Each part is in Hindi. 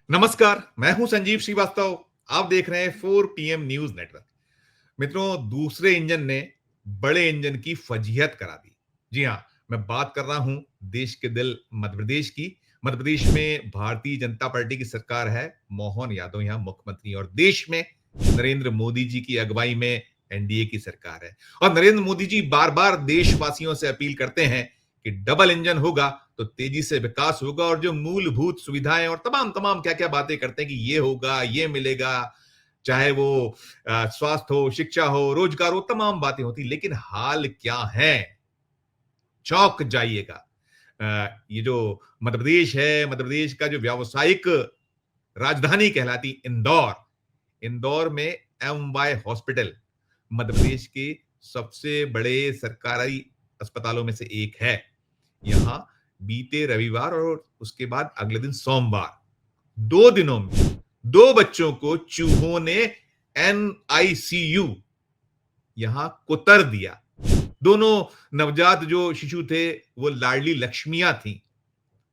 नमस्कार, मैं हूं संजीव श्रीवास्तव। आप देख रहे हैं 4 पीएम न्यूज नेटवर्क। मित्रों, दूसरे इंजन ने बड़े इंजन की फजीहत करा दी। जी हां, मैं बात कर रहा हूं देश के दिल मध्य प्रदेश की। मध्य प्रदेश में भारतीय जनता पार्टी की सरकार है। मोहन यादव यहां मुख्यमंत्री, और देश में नरेंद्र मोदी जी की अगुवाई में एनडीए की सरकार है। और नरेंद्र मोदी जी बार-बार देशवासियों से अपील करते हैं कि डबल इंजन होगा तो तेजी से विकास होगा, और जो मूलभूत सुविधाएं और तमाम तमाम क्या-क्या बातें करते हैं कि ये होगा, ये मिलेगा, चाहे वो स्वास्थ्य हो, शिक्षा हो, रोजगार हो, तमाम बातें होती। लेकिन हाल क्या है? चौंक जाइएगा। ये जो मध्य प्रदेश है, मध्य प्रदेश का जो व्यावसायिक राजधानी कहलाती इंदौर, इंदौर में एमवाय हॉस्पिटल मध्य प्रदेश के सबसे बड़े सरकारी अस्पतालों में से एक है। यहां बीते रविवार और उसके बाद अगले दिन सोमवार, 2 दिनों में 2 बच्चों को चूहों ने एनआईसीयू यहां कुतर दिया। दोनों नवजात जो शिशु थे, वो लाडली लक्ष्मियां थीं।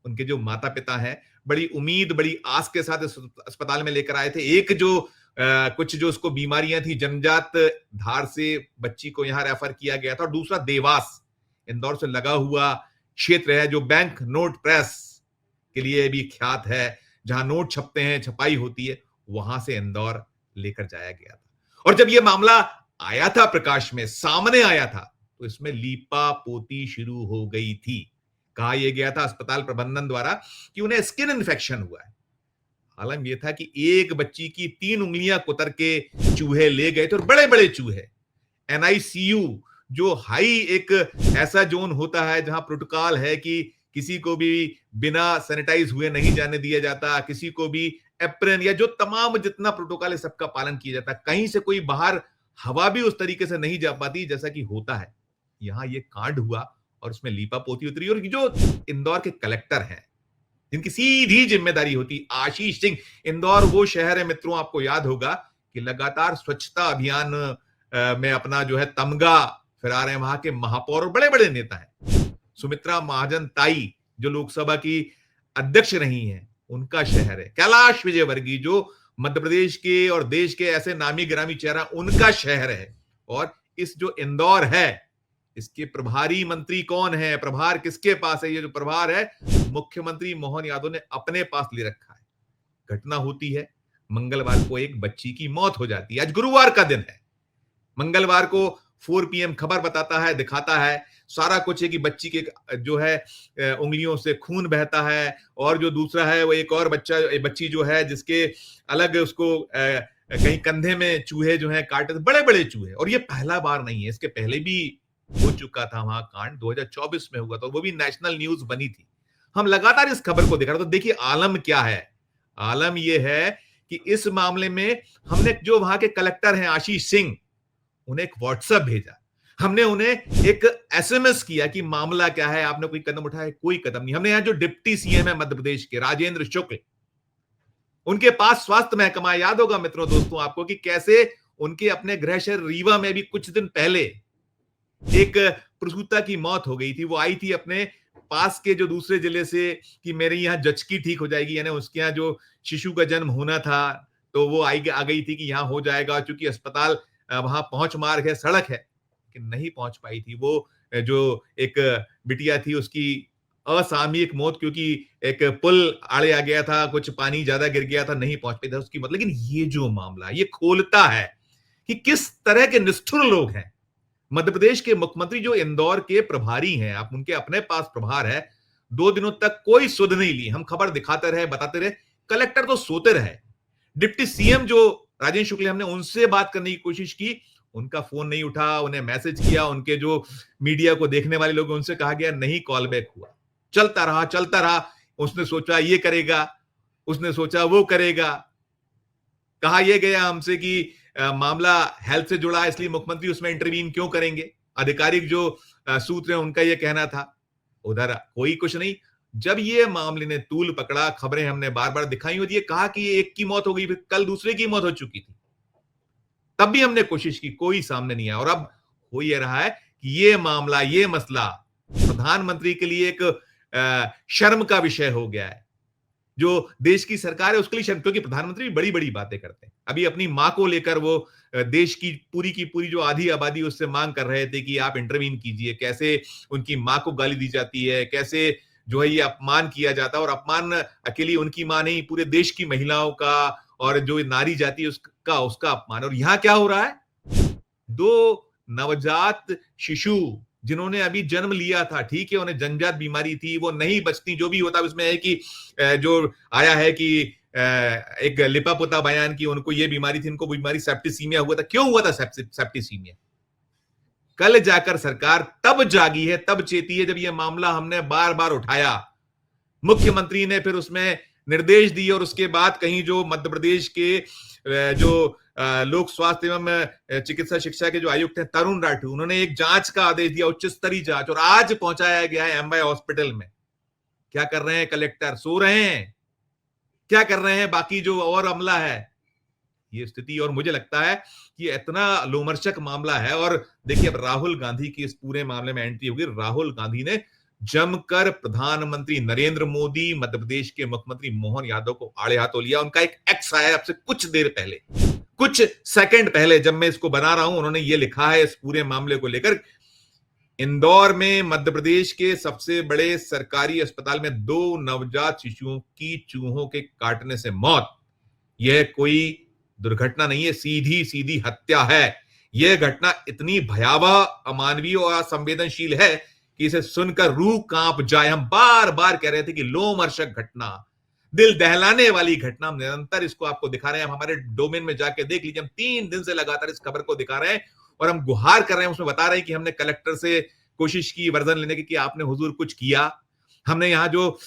उनके जो माता-पिता हैं, बड़ी उम्मीद, बड़ी आस के साथ इस अस्पताल में लेकर आए थे। एक जो कुछ जो उसको बीमारियां थी, जन्मजात धार से बच्ची को यहां रेफर किया गया था, और दूसरा देवास, इंदौर से लगा हुआ क्षेत्र है, जो बैंक नोट प्रेस के लिए भी ख्यात है, जहां नोट छपते हैं, छपाई होती है, वहां से इंदौर लेकर जाया गया था। और जब यह मामला आया था प्रकाश में, सामने आया था, तो इसमें लीपा पोती शुरू हो गई थी। कहा यह गया था अस्पताल प्रबंधन द्वारा कि उन्हें स्किन इन्फेक्शन हुआ है। हालम यह था कि एक बच्ची की 3 उंगलियां कुतर के चूहे ले गए थे, और बड़े बड़े चूहे। एनआईसीयू जो हाई एक ऐसा जोन होता है जहां प्रोटोकॉल है कि किसी को भी बिना सैनिटाइज हुए नहीं जाने दिया जाता, किसी को भी एप्रन या जो तमाम जितना प्रोटोकॉल है सबका पालन किया जाता है। कहीं से कोई बाहर हवा भी उस तरीके से नहीं जा पाती जैसा कि होता है। यहां ये कांड हुआ और उसमें लीपा पोती उतरी, और जो इंदौर के कलेक्टर हैं, जिनकी सीधी जिम्मेदारी होती, आशीष सिंह। इंदौर वो शहर है मित्रों, आपको याद होगा कि लगातार स्वच्छता अभियान में अपना जो है तमगा फहरा रहे हैं वहां के महापौर और बड़े बड़े नेता हैं। सुमित्रा महाजन ताई जो लोकसभा की अध्यक्ष रही हैं, उनका शहर है। कैलाश विजयवर्गीय जो मध्य प्रदेश के और देश के ऐसे नामी गिरामी चेहरा, उनका शहर है। और इस जो इंदौर है, इसके प्रभारी मंत्री कौन है, प्रभार किसके पास है? ये जो प्रभार है, मुख्यमंत्री मोहन यादव ने अपने पास ले रखा है। घटना होती है मंगलवार को, एक बच्ची की मौत हो जाती है। आज गुरुवार का दिन है। मंगलवार को 4 पीएम खबर बताता है, दिखाता है सारा कुछ है कि बच्ची के जो है उंगलियों से खून बहता है, और जो दूसरा है वो एक और बच्ची जो है जिसके अलग उसको कहीं कंधे में चूहे जो है काटे, बड़े बड़े चूहे। और ये पहला बार नहीं है, इसके पहले भी हो चुका था वहां कांड, 2024 में हुआ था, वो भी नेशनल न्यूज बनी थी। हम लगातार इस खबर को देख रहे, तो देखिए आलम क्या है। आलम यह है कि इस मामले में हमने जो वहां के कलेक्टर हैं आशीष सिंह, उन्हें एक व्हाट्सएप भेजा। हमने उन्हें एक एसएमएस किया कि मामला क्या है, आपने कोई कदम उठाया? कोई कदम नहीं। हमने यहां जो डिप्टी सीएम है मध्य प्रदेश के, राजेंद्र शुक्ल, उनके पास स्वास्थ्य महकमा, याद होगा मित्रों दोस्तों आपको कि कैसे उनके अपने गृह शहर रीवा में भी कुछ दिन पहले एक प्रसूता की मौत हो गई थी। वो आई थी अपने पास के जो दूसरे जिले से कि मेरे यहाँ जचकी ठीक हो जाएगी, यानी उसके यहाँ जो शिशु का जन्म होना था, तो वो आ गई थी कि यहाँ हो जाएगा, चूंकि अस्पताल वहां पहुंच मार्ग है, सड़क है, लेकिन नहीं पहुंच पाई थी। वो जो एक बिटिया थी उसकी असामयिक मौत, क्योंकि एक पुल आड़े आ गया था, कुछ पानी ज्यादा गिर गया था, नहीं पहुंच पाई था उसकी मौत। लेकिन ये जो मामला ये खोलता है कि किस तरह के निष्ठुर लोग हैं। मध्य प्रदेश के मुख्यमंत्री जो इंदौर के प्रभारी हैं, आप उनके अपने पास प्रभार है, 2 दिनों तक कोई सुध नहीं ली। हम खबर दिखाते रहे, बताते रहे, कलेक्टर तो सोते रहे। डिप्टी सीएम जो राजेंद्र शुक्ल, हमने उनसे बात करने की कोशिश की, उनका फोन नहीं उठा। उन्हें मैसेज किया, उनके जो मीडिया को देखने वाले लोग, उनसे कहा गया नहीं कॉल बैक हुआ। चलता रहा चलता रहा। उसने सोचा ये करेगा, उसने सोचा वो करेगा। कहा यह गया हमसे कि मामला हेल्थ से जुड़ा है, इसलिए मुख्यमंत्री उसमें इंटरवीन क्यों करेंगे। आधिकारिक जो सूत्र है उनका यह कहना था। उधर कोई कुछ नहीं। जब ये मामले ने तूल पकड़ा, खबरें हमने बार बार दिखाई होती है, कहा कि एक की मौत हो गई, फिर कल दूसरे की मौत हो चुकी थी। तब भी हमने कोशिश की, कोई सामने नहीं आया। और अब हो यह रहा है कि ये मामला, ये मसला प्रधानमंत्री के लिए एक शर्म का विषय हो गया है। जो देश की सरकार है उसके लिए शर्म, क्योंकि प्रधानमंत्री भी बड़ी-बड़ी बातें करते हैं। अभी अपनी माँ को लेकर वो देश की पूरी जो आधी आबादी उससे मांग कर रहे थे कि आप इंटरवीन कीजिए, कैसे उनकी माँ को गाली दी जाती है, कैसे जो है ये अपमान किया जाता है, और अपमान अकेली उनकी माँ नहीं, पूरे देश की महिलाओं का और जो नारी जाति है उसका उसका अपमान। और यहाँ क्या हो रहा है? 2 नवजात शिशु जिन्होंने अभी जन्म लिया था, ठीक है, उन्हें जन्मजात बीमारी थी, वो नहीं बचती, जो भी होता है उसमें है कि जो आया है कि एक लिपा-पोता बयान कि उनको ये बीमारी थी, उनको बीमारी सेप्टिसीमिया हुआ था। क्यों हुआ था सेप्टिसीमिया? कल जाकर सरकार तब जागी है, तब चेती है, जब ये मामला हमने बार-बार उठाया। मुख्यमंत्री ने फिर उसमें निर्देश दिए और उसके बाद कहीं जो मध्य प्रदेश के जो लोक स्वास्थ्य एवं चिकित्सा शिक्षा के जो आयुक्त हैं तरुण राठौर, उन्होंने एक जांच का आदेश दिया, उच्च स्तरीय जांच, और आज पहुंचाया गया है एमवाय हॉस्पिटल में। क्या कर रहे हैं कलेक्टर? सो रहे हैं। क्या कर रहे हैं बाकी जो और अमला है? ये स्थिति, और मुझे लगता है कि इतना लोमर्चक मामला है। और देखिए अब राहुल गांधी की इस पूरे मामले में एंट्री होगी। राहुल गांधी ने जमकर प्रधानमंत्री नरेंद्र मोदी, मध्य प्रदेश के मुख्यमंत्री मोहन यादव को आड़े हाथों लिया। उनका एक एक्स आया अब से कुछ देर पहले, कुछ सेकंड पहले, जब मैं इसको बना रहा हूं, उन्होंने ये लिखा है इस पूरे मामले को लेकर। इंदौर में मध्य प्रदेश के सबसे बड़े सरकारी अस्पताल में 2 नवजात शिशुओं की चूहों के काटने से मौत। यह कोई दुर्घटना नहीं है, सीधी सीधी हत्या है। यह घटना इतनी भयावह, अमानवीय और असंवेदनशील है कि इसे सुनकर रूह कांप जाए। हम बार बार कह रहे थे कि लोमहर्षक घटना, दिल दहलाने वाली घटना। हम निरंतर इसको आपको दिखा रहे हैं। आप हमारे डोमेन में जाके देख लीजिए, हम 3 दिन से लगातार इस खबर को दिखा रहे हैं और हम गुहार कर रहे हैं, उसमें बता रहे हैं कि हमने कलेक्टर से कोशिश की वर्जन लेने की कि आपने हुजूर कुछ किया। हमने यहाँ जो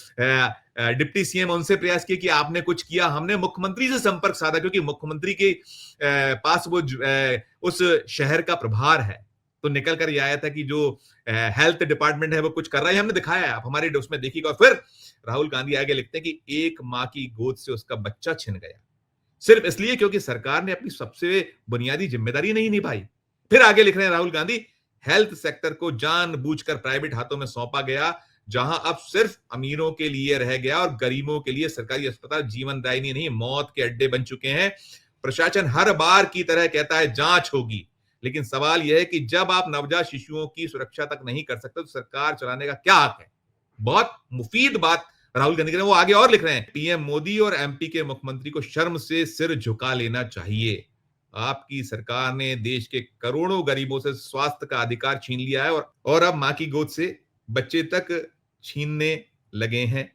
डिप्टी सीएम उनसे प्रयास किया कि आपने कुछ किया। हमने मुख्यमंत्री से संपर्क साधा, क्योंकि मुख्यमंत्री के पास वो उस शहर का प्रभार है। तो निकल कर ये आया था कि जो हेल्थ डिपार्टमेंट है वो कुछ कर रहा है। हमने दिखाया है, आप हमारे उसमें देखिएगा। और फिर राहुल गांधी आगे लिखते हैं कि एक माँ की गोद से उसका बच्चा छिन गया, सिर्फ इसलिए क्योंकि सरकार ने अपनी सबसे बुनियादी जिम्मेदारी नहीं निभाई। फिर आगे लिख रहे हैं राहुल गांधी, हेल्थ सेक्टर को जानबूझकर प्राइवेट हाथों में सौंपा गया, जहां अब सिर्फ अमीरों के लिए रह गया और गरीबों के लिए सरकारी अस्पताल जीवनदायिनी नहीं, मौत के अड्डे बन चुके हैं। प्रशासन हर बार की तरह कहता है जांच होगी, लेकिन सवाल यह है कि जब आप नवजात शिशुओं की सुरक्षा तक नहीं कर सकते तो सरकार चलाने का क्या हक है? बहुत मुफीद बात राहुल गांधी, वो आगे और लिख रहे हैं, पीएम मोदी और एमपी के मुख्यमंत्री को शर्म से सिर झुका लेना चाहिए। आपकी सरकार ने देश के करोड़ों गरीबों से स्वास्थ्य का अधिकार छीन लिया है और अब मां की गोद से बच्चे तक छीनने लगे हैं।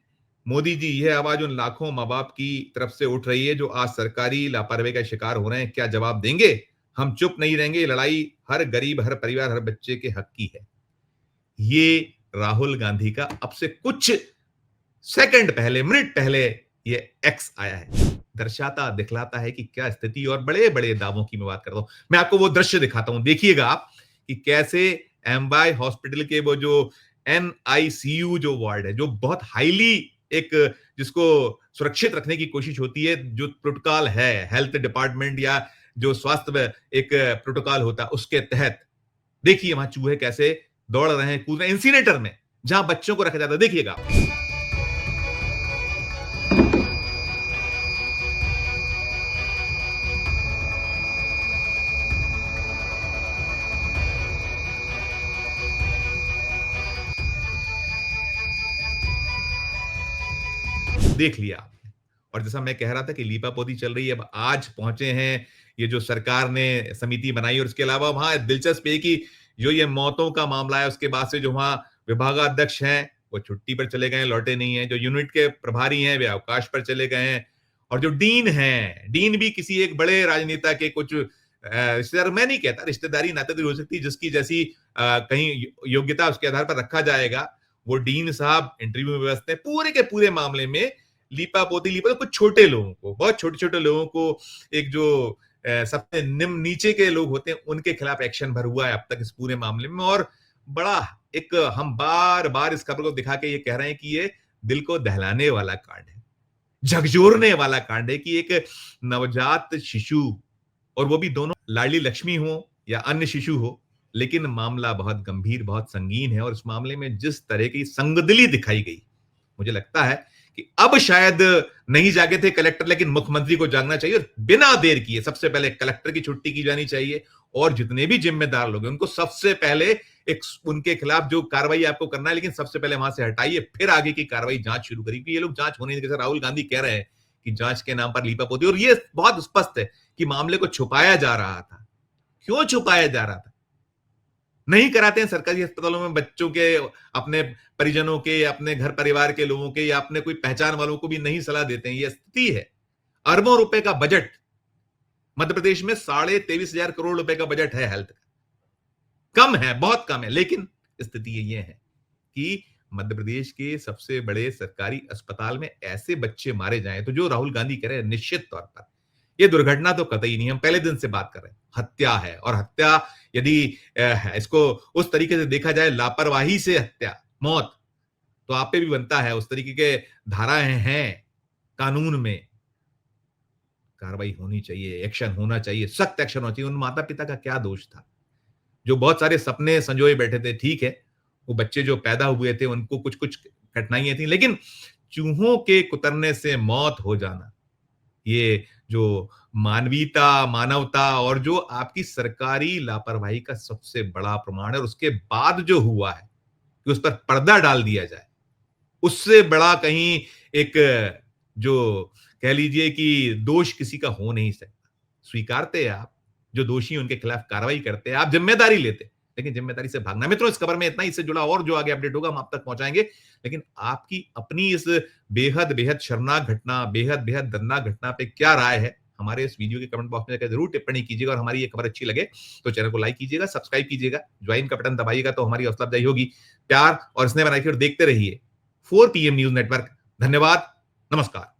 मोदी जी, यह आवाज उन लाखों मां बाप की तरफ से उठ रही है जो आज सरकारी लापरवाही का शिकार हो रहे हैं। क्या जवाब देंगे? हम चुप नहीं रहेंगे। ये लड़ाई हर गरीब, हर परिवार, हर बच्चे के हक की है। ये राहुल गांधी का अब से कुछ सेकंड पहले, मिनट पहले ये एक्स आया है। दर्शाता दिखलाता है कि क्या स्थिति, और बड़े बड़े दावों की मैं बात करता हूं। मैं आपको वो दृश्य दिखाता हूं, देखिएगा आप कि कैसे एमवाय हॉस्पिटल के वो जो एनआईसीयू जो वार्ड है, जो बहुत हाईली एक जिसको सुरक्षित रखने की कोशिश होती है, जो प्रोटोकॉल है हेल्थ डिपार्टमेंट या जो स्वास्थ्य एक प्रोटोकॉल होता है उसके तहत, देखिए वहां चूहे कैसे दौड़ रहे हैं, कूद रहे हैं इंसीनेटर में, जहां बच्चों को रखा जाता है। देखिएगा, देख लिया आपने। और जैसा मैं कह रहा था कि लीपापोती चल रही है, अब आज पहुंचे हैं ये जो सरकार ने समिति बनाई, और उसके अलावा वहां दिलचस्प है कि जो ये मौतों का मामला है उसके बाद से जो वहां विभागाध्यक्ष हैं वो छुट्टी पर चले गए, लौटे नहीं है। जो यूनिट के प्रभारी हैं वे अवकाश पर चले गए हैं, और जो डीन हैं, डीन भी किसी एक बड़े राजनेता के कुछ रिश्तेदार, मैं नहीं कहता रिश्तेदारी नातेदारी हो सकती, जिसकी जैसी कहीं योग्यता उसके आधार पर रखा जाएगा, वो डीन साहब इंटरव्यू में व्यस्त है। पूरे के पूरे मामले में लीपापोती कुछ छोटे लोगों को, बहुत छोटे छोटे लोगों को, एक जो सबसे निम्न नीचे के लोग होते हैं उनके खिलाफ एक्शन भर हुआ है अब तक इस पूरे मामले में। और बड़ा एक हम बार बार इस खबर को दिखा के ये कह रहे हैं कि ये दिल को दहलाने वाला कांड है, झकझोरने वाला कांड है कि एक नवजात शिशु, और वो भी दोनों लाडली लक्ष्मी हो या अन्य शिशु हो, लेकिन मामला बहुत गंभीर, बहुत संगीन है। और इस मामले में जिस तरह की संगदली दिखाई गई, मुझे लगता है कि अब शायद नहीं जागे थे कलेक्टर, लेकिन मुख्यमंत्री को जागना चाहिए और बिना देर किए सबसे पहले कलेक्टर की छुट्टी की जानी चाहिए और जितने भी जिम्मेदार लोग हैं उनको सबसे पहले एक उनके खिलाफ जो कार्रवाई आपको करना है, लेकिन सबसे पहले वहां से हटाइए, फिर आगे की कार्रवाई जांच शुरू करिए। क्योंकि ये लोग जांच होने नहीं, जैसे राहुल गांधी कह रहे हैं कि जांच के नाम पर लीपापोती, और ये बहुत स्पष्ट है कि मामले को छुपाया जा रहा था। क्यों छुपाया जा रहा था? नहीं कराते हैं सरकारी अस्पतालों में बच्चों के, अपने परिजनों के, अपने घर परिवार के लोगों के या अपने कोई पहचान वालों को भी नहीं सलाह देते हैं। यह स्थिति है। अरबों रुपए का बजट मध्य प्रदेश में, 23,500 करोड़ रुपए का बजट है हेल्थ का। कम है, बहुत कम है, लेकिन स्थिति ये है कि मध्य प्रदेश के सबसे बड़े सरकारी अस्पताल में ऐसे बच्चे मारे जाएं, तो जो राहुल गांधी कह रहे हैं निश्चित तौर पर ये दुर्घटना तो कतई नहीं, हम पहले दिन से बात कर रहे हैं, हत्या है। और हत्या यदि इसको उस तरीके से देखा जाए, लापरवाही से हत्या, मौत, तो आप पे भी बनता है। उस तरीके के धाराएं हैं कानून में, कार्रवाई होनी चाहिए, एक्शन होना चाहिए, सख्त एक्शन होना चाहिए। उन माता पिता का क्या दोष था जो बहुत सारे सपने संजोए बैठे थे? ठीक है, वो बच्चे जो पैदा हुए थे उनको कुछ कुछ कठिनाइयां थी, लेकिन चूहों के कुतरने से मौत हो जाना, ये जो मानवीयता, मानवता और जो आपकी सरकारी लापरवाही का सबसे बड़ा प्रमाण है। और उसके बाद जो हुआ है कि उस पर पर्दा डाल दिया जाए, उससे बड़ा कहीं एक, जो कह लीजिए कि दोष किसी का हो नहीं सकता। स्वीकारते हैं आप, जो दोषी हैं उनके खिलाफ कार्रवाई करते हैं, आप जिम्मेदारी लेते हैं, लेकिन जिम्मेदारी से भागना। मित्रों, इस खबर में इतना ही। इससे जुड़ा और जो आगे अपडेट होगा हम आप तक पहुंचाएंगे, लेकिन आपकी अपनी इस बेहद बेहद शर्मनाक घटना, बेहद बेहद दर्दनाक घटना पे क्या राय है, हमारे इस वीडियो के कमेंट बॉक्स में जाकर जरूर टिप्पणी कीजिएगा। और हमारी ये खबर अच्छी लगे तो चैनल को लाइक कीजिएगा, सब्सक्राइब कीजिएगा, ज्वाइन का बटन दबाइएगा तो हमारी हौसला अफजाई होगी। प्यार और स्नेह बनाइए और देखते रहिए 4 PM न्यूज नेटवर्क। धन्यवाद, नमस्कार।